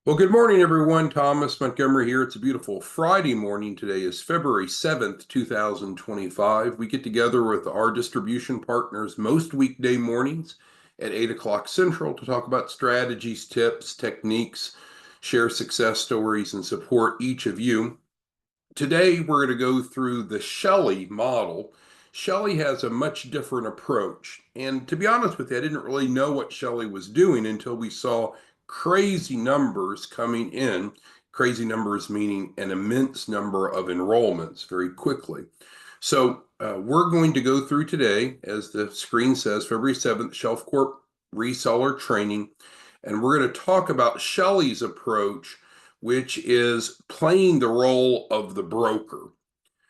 Well, good morning, everyone. Thomas Montgomery here. It's a beautiful Friday morning. Today is February 7th, 2025. We get together with our distribution partners most weekday mornings at 8 o'clock Central to talk about strategies, tips, techniques, share success stories, and support each of you. Today, we're going to go through the Shelley model. Shelley has a much different approach. And to be honest with you, I didn't really know what Shelley was doing until we saw crazy numbers coming in. Crazy numbers meaning an immense number of enrollments very quickly. So we're going to go through today, as the screen says, February 7th, Shelf Corp Reseller Training. And we're going to talk about Shelley's approach, which is playing the role of the broker.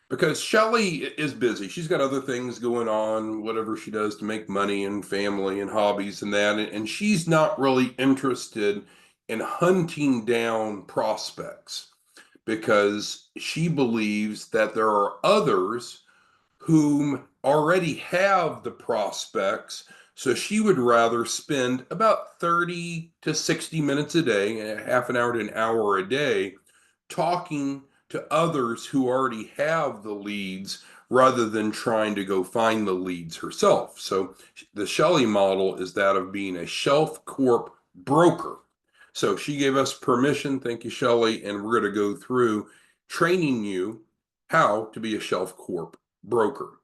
Because Shelley is busy. She's got other things going on, whatever she does to make money and family and hobbies and that. And she's not really interested in hunting down prospects because she believes that there are others whom already have the prospects. So she would rather spend about 30 to 60 minutes a day, a half an hour to an hour a day, talking to others who already have the leads rather than trying to go find the leads herself. So the Shelley model is that of being a Shelf Corp broker. So she gave us permission. Thank you, Shelley. And we're going to go through training you how to be a Shelf Corp broker.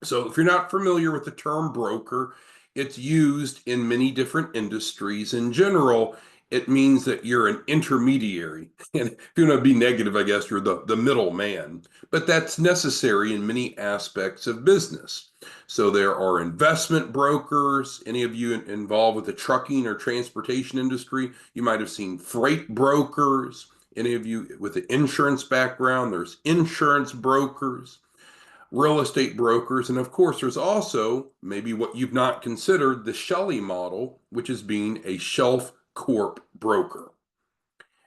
So if you're not familiar with the term broker, it's used in many different industries. In general, it means that you're an intermediary. And if you want to be negative, I guess you're the middle man. But that's necessary in many aspects of business. So there are investment brokers. Any of you involved with the trucking or transportation industry, you might have seen freight brokers. Any of you with the insurance background, there's insurance brokers, real estate brokers, and of course, there's also maybe what you've not considered, the Shelley model, which is being a Shelf Corp broker.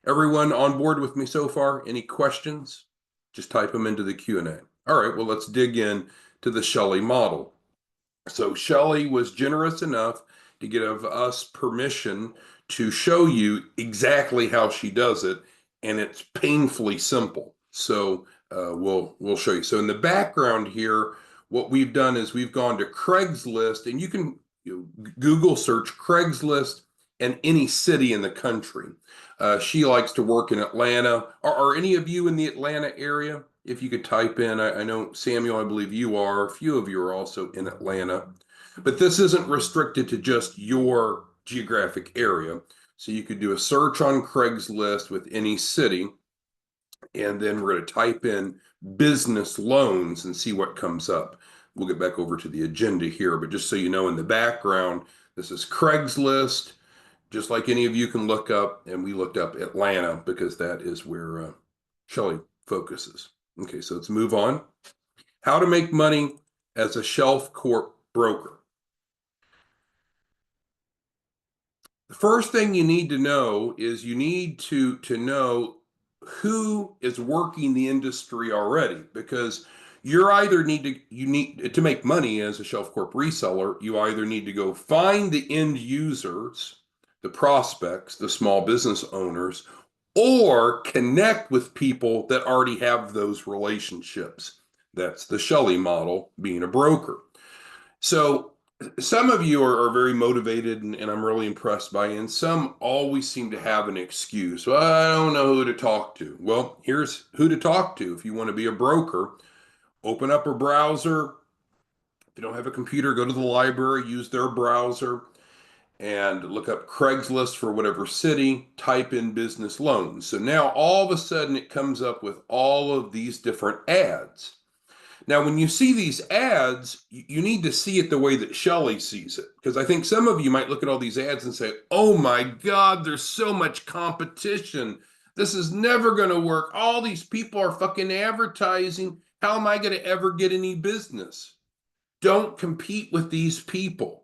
Everyone on board with me so far? Any questions? Just type them into the Q&A. All right, well, let's dig in to the Shelley model. So Shelley was generous enough to give us permission to show you exactly how she does it, and it's painfully simple. So we'll show you. So in the background here, what we've done is we've gone to Craigslist, and you can Google search Craigslist and any city in the country. She likes to work in Atlanta. Are any of you in the Atlanta area? If you could type in, I know Samuel, I believe you are. A few of you are also in Atlanta, but this isn't restricted to just your geographic area. So you could do a search on Craigslist with any city, and then we're going to type in business loans and see what comes up. We'll get back over to the agenda here, but just so you know, in the background, this is Craigslist, just like any of you can look up, and we looked up Atlanta because that is where Shelley focuses. Okay, so let's move on. How to make money as a Shelf Corp broker. The first thing you need to know is you need to know who is working the industry already, because you need to make money as a Shelf Corp reseller. You either need to go find the end users, the prospects, the small business owners, or connect with people that already have those relationships. That's the Shelley model, being a broker. So some of you are very motivated, and I'm really impressed by, and some always seem to have an excuse. Well, I don't know who to talk to. Well, here's who to talk to if you want to be a broker. Open up a browser. If you don't have a computer, go to the library, use their browser, and look up Craigslist for whatever city, type in business loans. So now all of a sudden it comes up with all of these different ads. Now, when you see these ads, you need to see it the way that Shelley sees it. Because I think some of you might look at all these ads and say, oh my God, there's so much competition. This is never going to work. All these people are fucking advertising. How am I going to ever get any business? Don't compete with these people.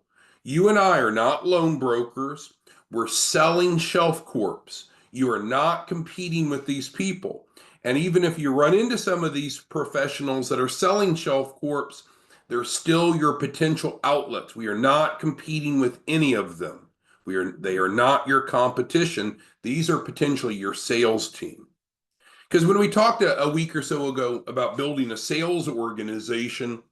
You and I are not loan brokers. We're selling Shelf Corps. You are not competing with these people. And even if you run into some of these professionals that are selling Shelf Corps, they're still your potential outlets. We are not competing with any of them. They are not your competition. These are potentially your sales team. Because when we talked a week or so ago about building a sales organization,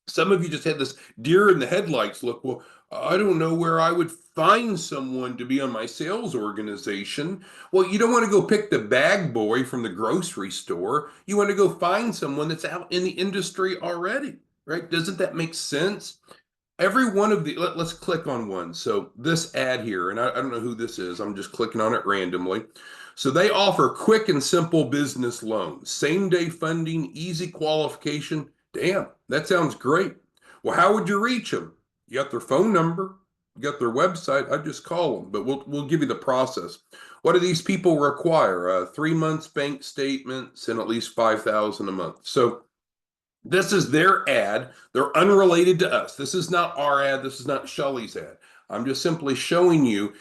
some of you just had this deer in the headlights look. Well, I don't know where I would find someone to be on my sales organization. Well, you don't want to go pick the bag boy from the grocery store. You want to go find someone that's out in the industry already, right? Doesn't that make sense? Every one of the, let's click on one. So this ad here, and I don't know who this is. I'm just clicking on it randomly. So they offer quick and simple business loans, same day funding, easy qualification. Damn, that sounds great. Well, how would you reach them? You got their phone number, you got their website. I just call them, but we'll give you the process. What do these people require? 3 months bank statements and at least 5,000 a month. So this is their ad. They're unrelated to us. This is not our ad. This is not Shelly's ad. I'm just simply showing you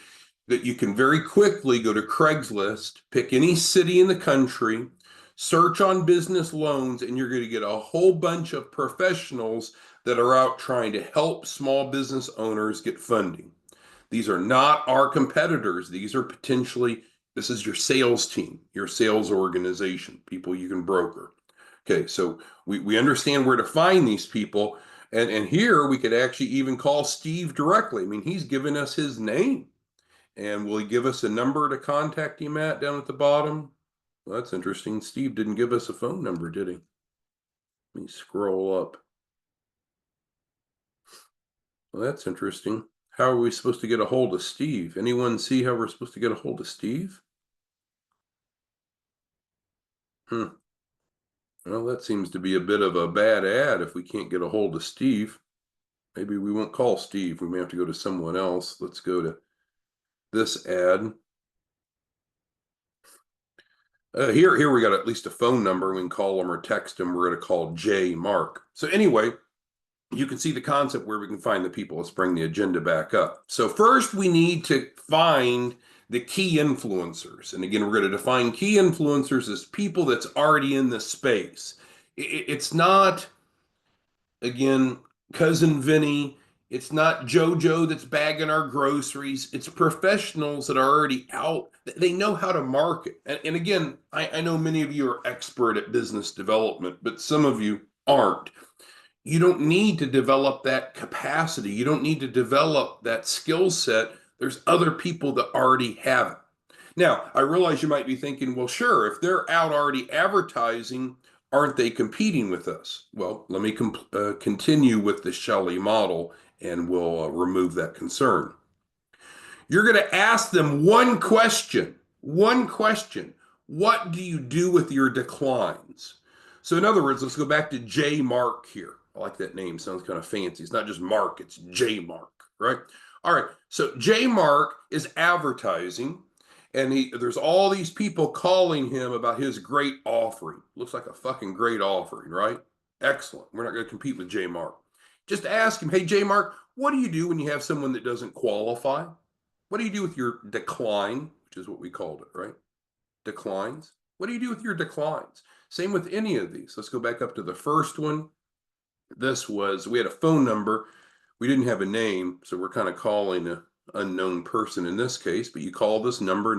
that you can very quickly go to Craigslist, pick any city in the country, search on business loans, and you're going to get a whole bunch of professionals that are out trying to help small business owners get funding. These are not our competitors. These are potentially, this is your sales team, your sales organization, people you can broker. Okay, so we understand where to find these people. And here we could actually even call Steve directly. I mean, he's given us his name. And will he give us a number to contact him at down at the bottom? Well, that's interesting. Steve didn't give us a phone number, did he? Let me scroll up. Well, that's interesting. How are we supposed to get a hold of Steve? Anyone see how we're supposed to get a hold of Steve? Well, that seems to be a bit of a bad ad if we can't get a hold of Steve. Maybe we won't call Steve. We may have to go to someone else. Let's go to this ad. Here we got at least a phone number. We can call him or text him. We're going to call J Mark. So anyway, you can see the concept where we can find the people. Let's bring the agenda back up. So first we need to find the key influencers. And again, we're going to define key influencers as people that's already in the space. It's not, again, cousin Vinny. It's not JoJo that's bagging our groceries. It's professionals that are already out. They know how to market. And again, I know many of you are expert at business development, but some of you aren't. You don't need to develop that capacity. You don't need to develop that skill set. There's other people that already have it. Now, I realize you might be thinking, well, sure, if they're out already advertising, aren't they competing with us? Well, let me continue with the Shelley model and we'll remove that concern. You're going to ask them one question. One question. What do you do with your declines? So in other words, let's go back to J Mark here. I like that name. Sounds kind of fancy. It's not just Mark, it's J Mark, right? All right. So J Mark is advertising, and there's all these people calling him about his great offering. Looks like a fucking great offering, right? Excellent. We're not going to compete with J Mark. Just ask him, hey, J Mark, what do you do when you have someone that doesn't qualify? What do you do with your decline, which is what we called it, right? Declines. What do you do with your declines? Same with any of these. Let's go back up to the first one. We had a phone number. We didn't have a name, so we're kind of calling an unknown person in this case, but you call this number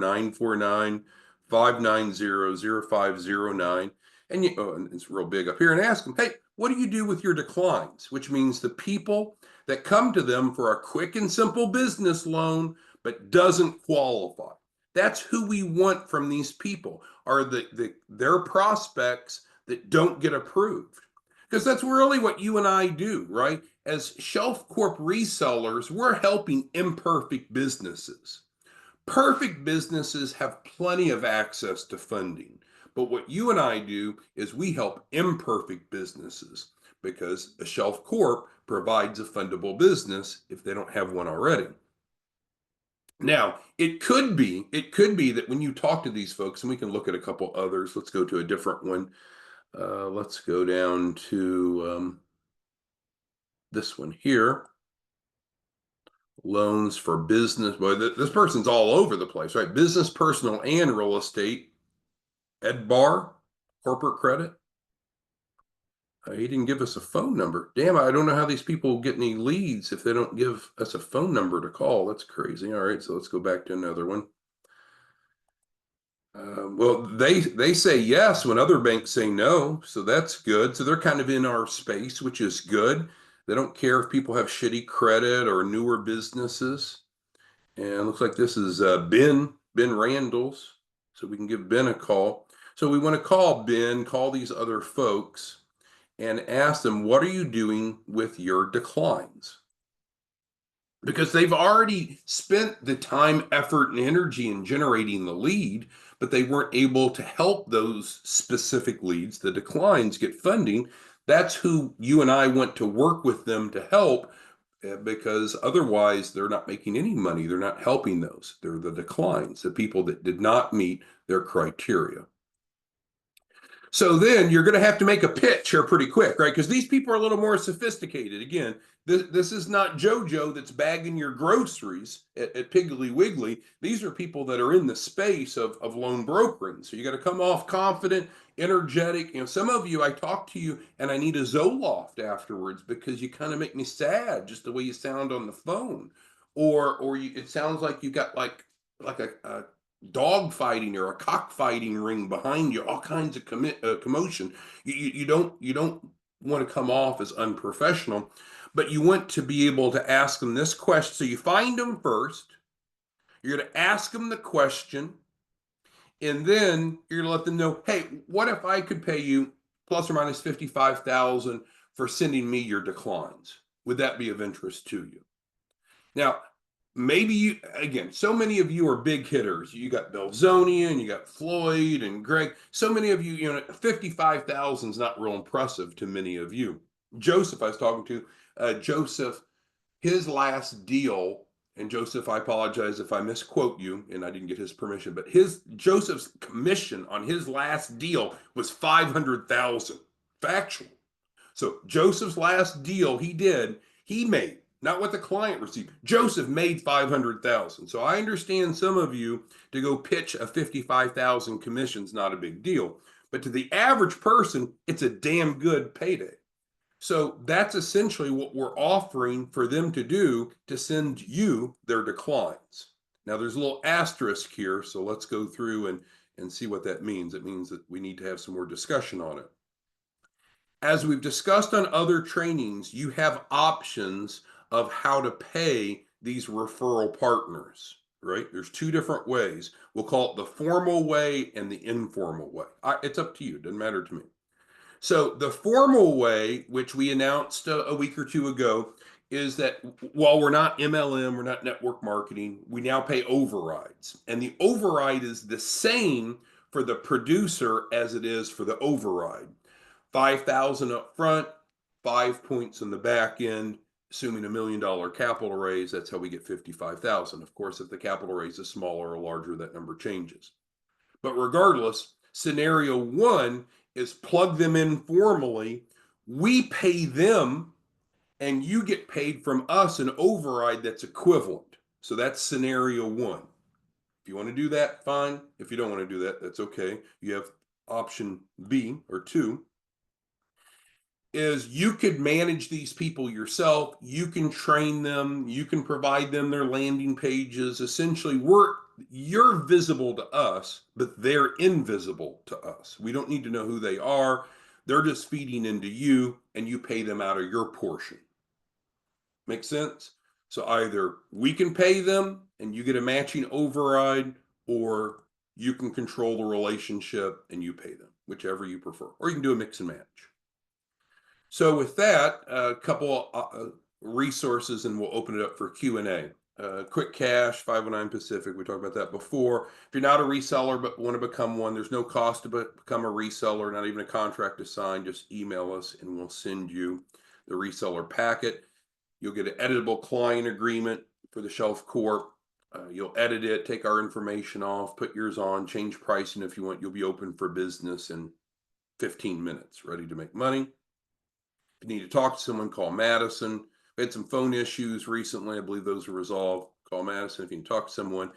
949-590-0509, and it's real big up here, and ask them, hey, what do you do with your declines? Which means the people that come to them for a quick and simple business loan, but doesn't qualify. That's who we want from these people, are their prospects that don't get approved. Because that's really what you and I do, right? As Shelf Corp resellers, we're helping imperfect businesses. Perfect businesses have plenty of access to funding. But what you and I do is we help imperfect businesses because a Shelf Corp provides a fundable business if they don't have one already. Now, it could be that when you talk to these folks, and we can look at a couple others, let's go to a different one. Let's go down to this one here. Loans for business. Well, this person's all over the place, right? Business, personal, and real estate. Ed Bar, corporate credit. He didn't give us a phone number. Damn, I don't know how these people get any leads if they don't give us a phone number to call. That's crazy. All right, so let's go back to another one. Well, they say yes when other banks say no, so that's good. So they're kind of in our space, which is good. They don't care if people have shitty credit or newer businesses. And it looks like this is Ben Randall's, so we can give Ben a call. So we want to call Ben, call these other folks, and ask them, what are you doing with your declines? Because they've already spent the time, effort, and energy in generating the lead, but they weren't able to help those specific leads, the declines, get funding. That's who you and I want to work with them to help, because otherwise they're not making any money. They're not helping those. They're the declines, the people that did not meet their criteria. So then you're going to have to make a pitch here pretty quick, right? Because these people are a little more sophisticated. Again, this is not JoJo that's bagging your groceries at Piggly Wiggly. These are people that are in the space of loan brokering. So you got to come off confident, energetic. You know, some of you, I talk to you and I need a Zoloft afterwards because you kind of make me sad just the way you sound on the phone. Or it sounds like you got like a dog fighting or a cockfighting ring behind you, all kinds of commotion. You don't want to come off as unprofessional, but you want to be able to ask them this question. So you find them first, you're going to ask them the question, and then you're going to let them know, hey, what if I could pay you plus or minus 55,000 for sending me your declines? Would that be of interest to you? Now, maybe you, again, so many of you are big hitters. You got Belzoni and you got Floyd and Greg. So many of you, 55,000 is not real impressive to many of you. Joseph, I was talking to, Joseph, his last deal, and Joseph, I apologize if I misquote you and I didn't get his permission, but Joseph's commission on his last deal was 500,000, factual. So Joseph's last deal he made, not what the client received. Joseph made 500,000. So I understand some of you to go pitch a 55,000 commission's not a big deal, but to the average person, it's a damn good payday. So that's essentially what we're offering for them to do to send you their declines. Now there's a little asterisk here, so let's go through and see what that means. It means that we need to have some more discussion on it. As we've discussed on other trainings, you have options of how to pay these referral partners, right? There's two different ways. We'll call it the formal way and the informal way. It's up to you. It doesn't matter to me. So the formal way, which we announced a week or two ago, is that while we're not MLM, we're not network marketing, we now pay overrides. And the override is the same for the producer as it is for the override. 5,000 up front, 5 points in the back end, assuming $1 million capital raise. That's how we get 55,000. Of course, if the capital raise is smaller or larger, that number changes. But regardless, scenario one is plug them in formally. We pay them and you get paid from us an override that's equivalent. So that's scenario one. If you want to do that, fine. If you don't want to do that, that's okay. You have option B or two, is you could manage these people yourself. You can train them. You can provide them their landing pages. Essentially, you're visible to us, but they're invisible to us. We don't need to know who they are. They're just feeding into you, and you pay them out of your portion. Make sense? So either we can pay them and you get a matching override, or you can control the relationship and you pay them, whichever you prefer. Or you can do a mix and match. So with that, a couple resources, and we'll open it up for Q&A. QuickCash, 509 Pacific, we talked about that before. If you're not a reseller but want to become one, there's no cost to become a reseller, not even a contract to sign. Just email us and we'll send you the reseller packet. You'll get an editable client agreement for the Shelf Corp. You'll edit it, take our information off, put yours on, change pricing if you want. You'll be open for business in 15 minutes, ready to make money. If you need to talk to someone, call Madison. We had some phone issues recently. I believe those are resolved. Call Madison if you can talk to someone.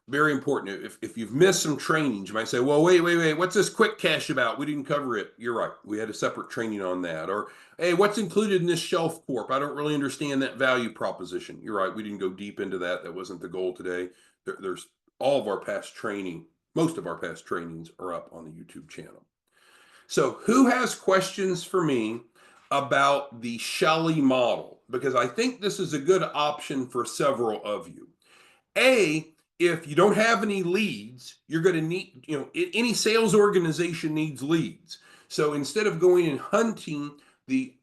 Very important. If you've missed some trainings, you might say, well, wait, what's this QuickCash about? We didn't cover it. You're right. We had a separate training on that. Or, hey, what's included in this Shelf Corp? I don't really understand that value proposition. You're right. We didn't go deep into that. That wasn't the goal today. There's all of our past training, most of our past trainings are up on the YouTube channel. So who has questions for me about the Shelley model? Because I think this is a good option for several of you. If you don't have any leads, you're going to need, any sales organization needs leads. So instead of going and hunting the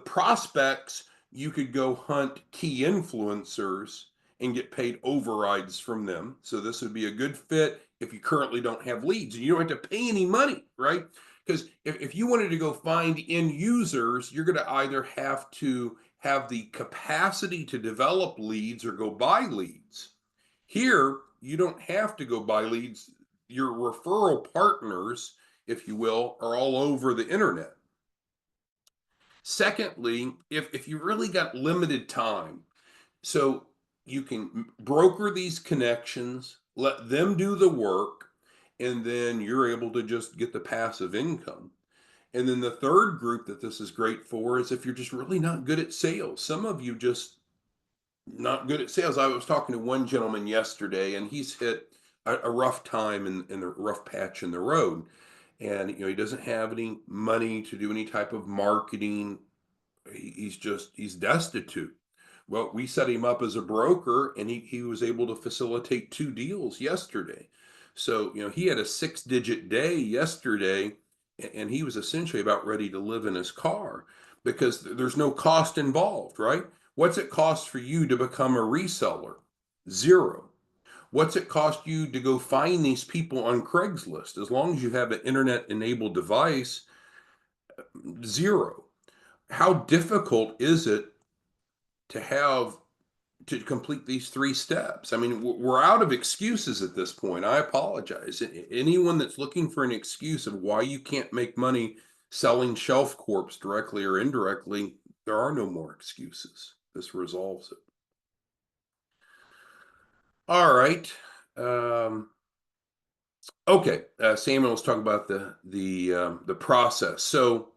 prospects, you could go hunt key influencers and get paid overrides from them. So this would be a good fit if you currently don't have leads and you don't have to pay any money, right? Because if you wanted to go find end users, you're going to either have to have the capacity to develop leads or go buy leads. Here, you don't have to go buy leads. Your referral partners, if you will, are all over the internet. Secondly, if you really got limited time, so you can broker these connections, let them do the work, and then you're able to just get the passive income. And then the third group that this is great for is if you're just really not good at sales. Some of you just not good at sales. I was talking to one gentleman yesterday, and he's hit a rough time in the rough patch in the road. And he doesn't have any money to do any type of marketing. He's destitute. Well, we set him up as a broker, and he was able to facilitate 2 deals yesterday. So he had a 6-digit day yesterday, and he was essentially about ready to live in his car because there's no cost involved, right? What's it cost for you to become a reseller? 0. What's it cost you to go find these people on Craigslist? As long as you have an internet enabled device, 0. How difficult is it to complete these 3 steps? I mean, we're out of excuses at this point. I apologize. Anyone that's looking for an excuse of why you can't make money selling Shelf Corps directly or indirectly, there are no more excuses. This resolves it. All right. Okay. Samuel was talking about the process. So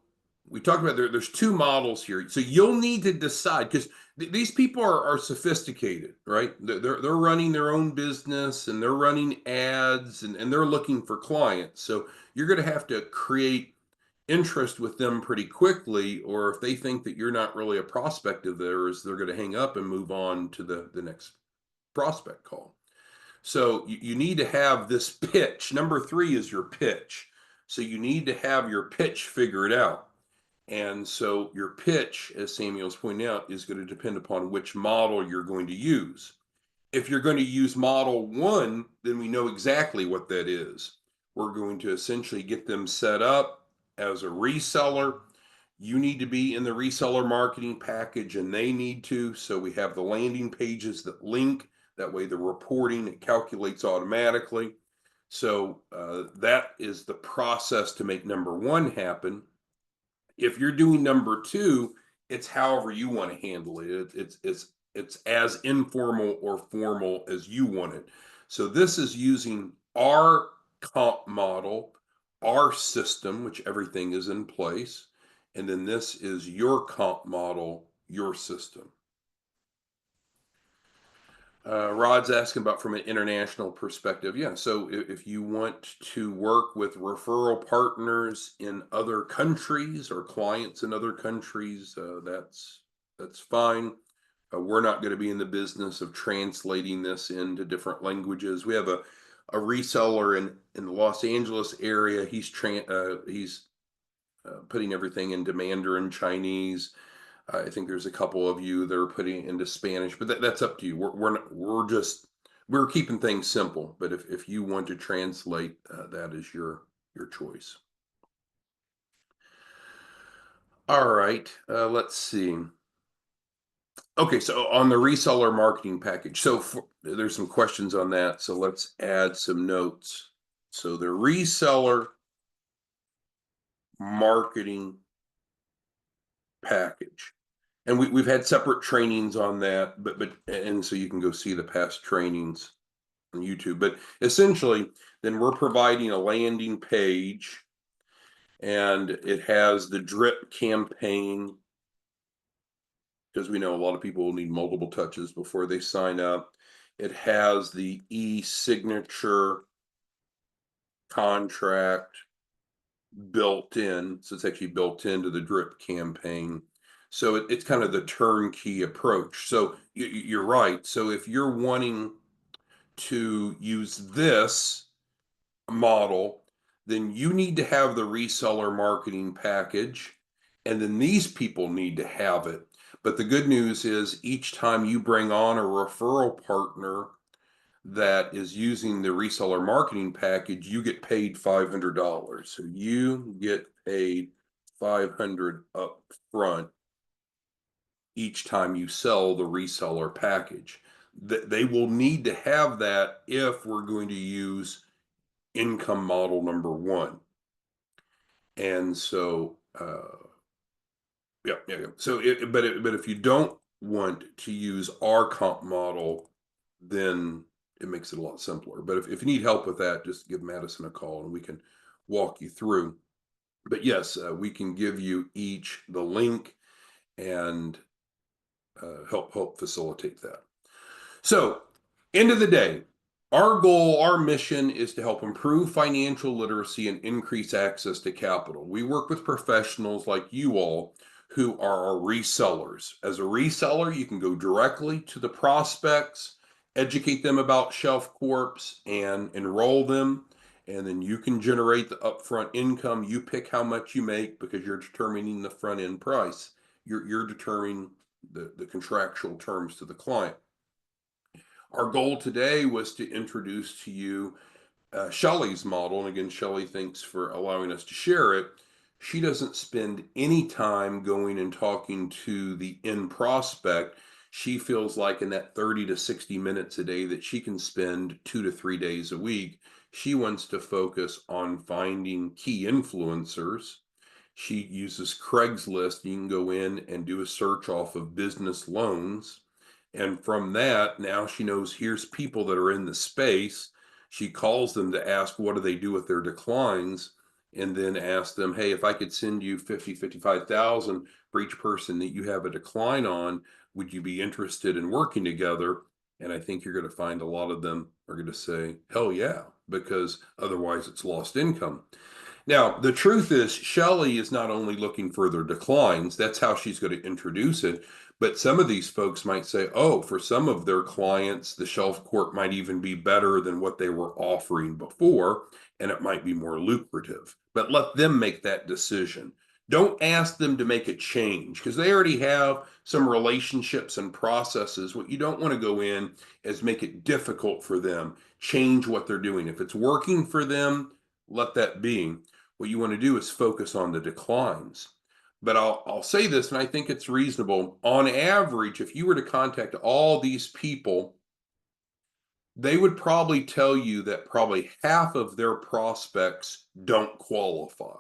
we talked about there's 2 models here. So you'll need to decide because these people are sophisticated, right? They're running their own business and they're running ads and they're looking for clients. So you're going to have to create interest with them pretty quickly, or if they think that you're not really a prospect of theirs, they're going to hang up and move on to the next prospect call. So you need to have this pitch. Number 3 is your pitch. So you need to have your pitch figured out. And so your pitch, as Samuel's pointing out, is going to depend upon which model you're going to use. If you're going to use model 1, then we know exactly what that is. We're going to essentially get them set up as a reseller. You need to be in the reseller marketing package and they need to. So we have the landing pages that link. That way the reporting, it calculates automatically. So that is the process to make number 1 happen. If you're doing number 2, it's however you want to handle it. It's as informal or formal as you want it. So this is using our comp model, our system, which everything is in place. And then this is your comp model, your system. Rod's asking about from an international perspective. Yeah, so if you want to work with referral partners in other countries or clients in other countries, that's fine. We're not going to be in the business of translating this into different languages. We have a reseller in the Los Angeles area. He's putting everything into Mandarin Chinese. I think there's a couple of you that are putting it into Spanish, but that's up to you. We're keeping things simple. But if you want to translate, that is your choice. All right, let's see. Okay, so on the reseller marketing package, so there's some questions on that. So let's add some notes. So the reseller marketing package. And we've had separate trainings on that, and so you can go see the past trainings. on YouTube. But essentially, then we're providing a landing page, and it has the drip campaign, because we know a lot of people will need multiple touches before they sign up. It has the e-signature contract built in, so it's actually built into the drip campaign. So it's kind of the turnkey approach. So you're right. So if you're wanting to use this model, then you need to have the reseller marketing package, and then these people need to have it. But the good news is each time you bring on a referral partner that is using the reseller marketing package, you get paid $500. So you get paid $500 up front each time you sell the reseller package. They will need to have that if we're going to use income model number one. And so, yeah. So, but if you don't want to use our comp model, then it makes it a lot simpler. But if you need help with that, just give Madison a call and we can walk you through. But yes, we can give you each the link and help facilitate that. So, end of the day, our goal, our mission is to help improve financial literacy and increase access to capital. We work with professionals like you all who are our resellers. As a reseller, you can go directly to the prospects, educate them about Shelf Corps, and enroll them. And then you can generate the upfront income. You pick how much you make because you're determining the front end price. You're determining the contractual terms to the client. Our goal today was to introduce to you Shelley's model. And again, Shelley, thanks for allowing us to share it. She doesn't spend any time going and talking to the end prospect. She feels like in that 30 to 60 minutes a day that she can spend 2 to 3 days a week, she wants to focus on finding key influencers. She uses Craigslist. You can go in and do a search off of business loans. And from that, now she knows here's people that are in the space. She calls them to ask what do they do with their declines, and then ask them, hey, if I could send you 55,000 for each person that you have a decline on, would you be interested in working together? And I think you're going to find a lot of them are going to say, hell yeah, because otherwise it's lost income. Now, the truth is, Shelley is not only looking for their declines, that's how she's going to introduce it. But some of these folks might say, oh, for some of their clients, the Shelf Corp might even be better than what they were offering before, and it might be more lucrative. But let them make that decision. Don't ask them to make a change because they already have some relationships and processes. What you don't want to go in is make it difficult for them, change what they're doing. If it's working for them, let that be. What you want to do is focus on the declines. But I'll say this, and I think it's reasonable. On average, if you were to contact all these people, they would probably tell you that probably half of their prospects don't qualify.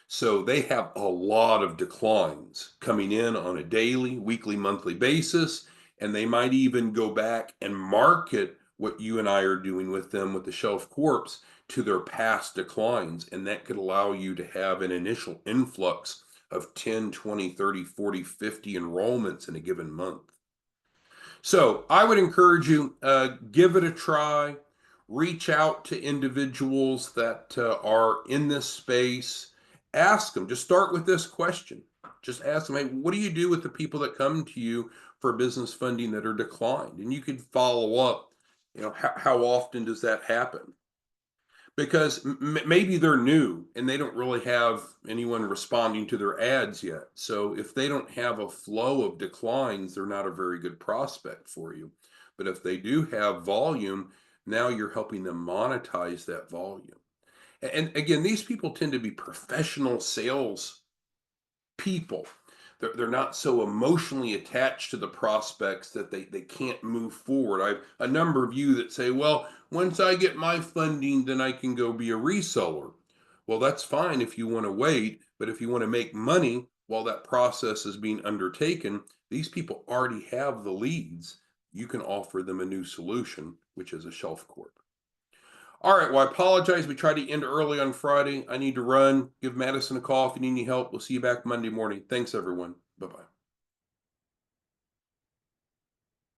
So they have a lot of declines coming in on a daily, weekly, monthly basis, and they might even go back and market what you and I are doing with them with the Shelf Corps to their past declines. And that could allow you to have an initial influx of 10, 20, 30, 40, 50 enrollments in a given month. So I would encourage you, give it a try, reach out to individuals that are in this space, ask them, just start with this question. Just ask them, hey, what do you do with the people that come to you for business funding that are declined? And you could follow up, how often does that happen? Because maybe they're new and they don't really have anyone responding to their ads yet. So if they don't have a flow of declines, they're not a very good prospect for you. But if they do have volume, now you're helping them monetize that volume. And again, these people tend to be professional sales people. They're not so emotionally attached to the prospects that they can't move forward. I've a number of you that say, well, once I get my funding, then I can go be a reseller. Well, that's fine if you want to wait, but if you want to make money while that process is being undertaken, these people already have the leads. you can offer them a new solution, which is a Shelf Corp. All right. Well, I apologize. We tried to end early on Friday. I need to run. Give Madison a call if you need any help. We'll see you back Monday morning. Thanks, everyone. Bye bye.